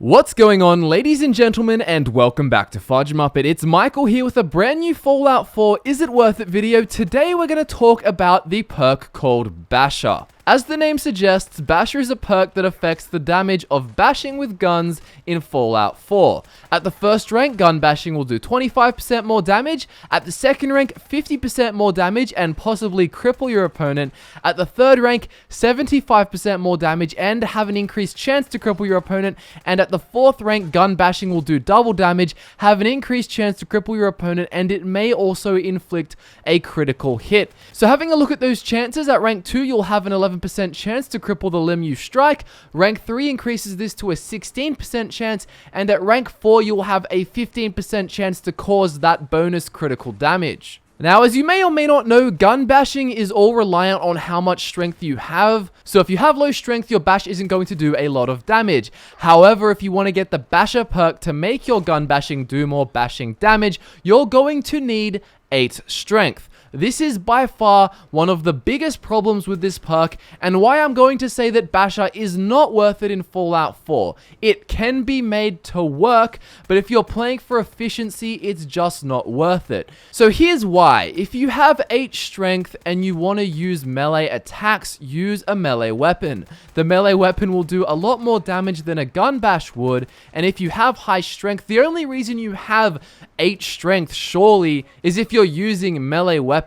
What's going on, ladies and gentlemen, and welcome back to Fudge Muppet. It's Michael here with a brand new Fallout 4 Is It Worth It video. Today we're going to talk about the perk called Basher. As the name suggests, Basher is a perk that affects the damage of bashing with guns in Fallout 4. At the first rank, gun bashing will do 25% more damage. At the second rank, 50% more damage and possibly cripple your opponent. At the third rank, 75% more damage and have an increased chance to cripple your opponent. And at the fourth rank, gun bashing will do double damage, have an increased chance to cripple your opponent, and it may also inflict a critical hit. So having a look at those chances, at rank 2, you'll have an 11% chance to cripple the limb you strike. Rank 3 increases this to a 16% chance, and at rank 4 you'll have a 15% chance to cause that bonus critical damage. Now, as you may or may not know, gun bashing is all reliant on how much strength you have. So if you have low strength, your bash isn't going to do a lot of damage. However, if you want to get the Basher perk to make your gun bashing do more bashing damage, you're going to need 8 strength. This is by far one of the biggest problems with this perk, and why I'm going to say that Basher is not worth it in Fallout 4. It can be made to work, but if you're playing for efficiency, it's just not worth it. So here's why. If you have 8 strength and you want to use melee attacks, use a melee weapon. The melee weapon will do a lot more damage than a gun bash would, and if you have high strength, the only reason you have 8 strength surely is if you're using melee weapons.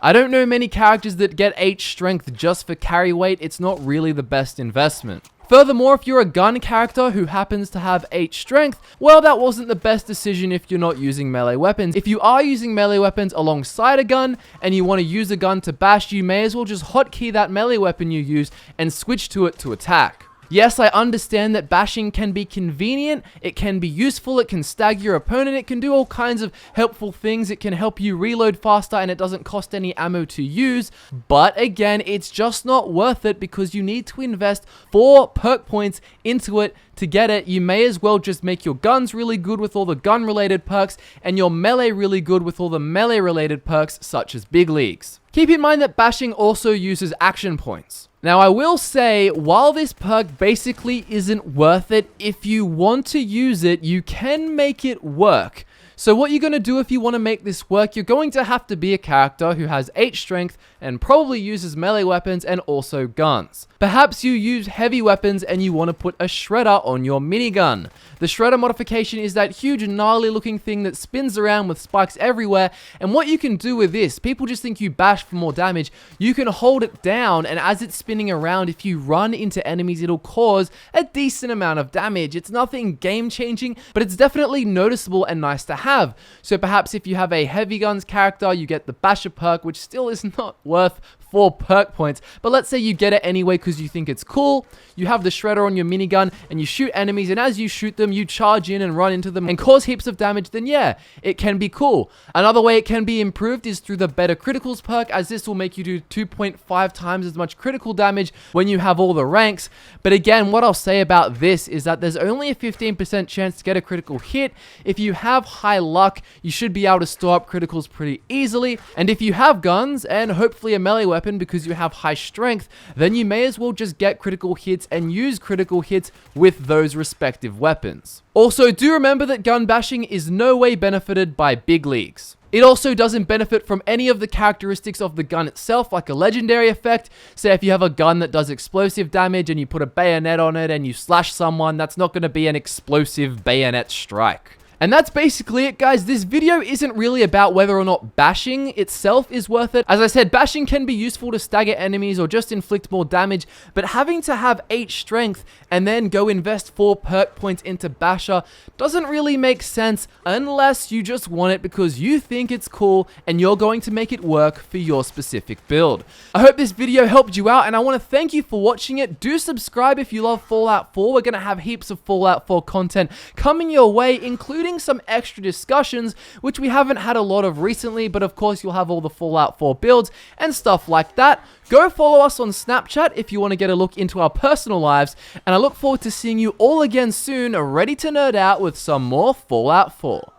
I don't know many characters that get 8 strength just for carry weight. It's not really the best investment. Furthermore, if you're a gun character who happens to have 8 strength, well, that wasn't the best decision if you're not using melee weapons. If you are using melee weapons alongside a gun and you want to use a gun to bash, you may as well just hotkey that melee weapon you use and switch to it to attack. Yes, I understand that bashing can be convenient, it can be useful, it can stagger your opponent, it can do all kinds of helpful things, it can help you reload faster, and it doesn't cost any ammo to use, but again, it's just not worth it because you need to invest 4 perk points into it to get it. You may as well just make your guns really good with all the gun-related perks, and your melee really good with all the melee-related perks, such as big leagues. Keep in mind that bashing also uses action points. Now, I will say, while this perk basically isn't worth it, if you want to use it, you can make it work. So what you're going to do if you want to make this work, you're going to have to be a character who has 8 strength and probably uses melee weapons and also guns. Perhaps you use heavy weapons and you want to put a shredder on your minigun. The shredder modification is that huge gnarly looking thing that spins around with spikes everywhere, and what you can do with this, people just think you bash for more damage, you can hold it down, and as it's spinning around, if you run into enemies, it'll cause a decent amount of damage. It's nothing game changing, but it's definitely noticeable and nice to have. So perhaps if you have a heavy guns character, you get the Basher perk, which still is not worth 4 perk points, but let's say you get it anyway because you think it's cool. You have the shredder on your minigun and you shoot enemies, and as you shoot them, you charge in and run into them and cause heaps of damage, then yeah, it can be cool. Another way it can be improved is through the better criticals perk, as this will make you do 2.5 times as much critical damage when you have all the ranks. But again, what I'll say about this is that there's only a 15% chance to get a critical hit. If you have high luck, you should be able to store up criticals pretty easily, and if you have guns and hopefully a melee weapon because you have high strength, then you may as well just get critical hits and use critical hits with those respective weapons. Also, do remember that gun bashing is no way benefited by big leagues. It also doesn't benefit from any of the characteristics of the gun itself, like a legendary effect. Say if you have a gun that does explosive damage and you put a bayonet on it and you slash someone, that's not going to be an explosive bayonet strike. And that's basically it, guys. This video isn't really about whether or not bashing itself is worth it. As I said, bashing can be useful to stagger enemies or just inflict more damage, but having to have 8 strength and then go invest 4 perk points into Basher doesn't really make sense unless you just want it because you think it's cool and you're going to make it work for your specific build. I hope this video helped you out, and I want to thank you for watching it. Do subscribe if you love Fallout 4. We're going to have heaps of Fallout 4 content coming your way, including some extra discussions, which we haven't had a lot of recently, but of course you'll have all the Fallout 4 builds and stuff like that. Go follow us on Snapchat if you want to get a look into our personal lives, and I look forward to seeing you all again soon, ready to nerd out with some more Fallout 4.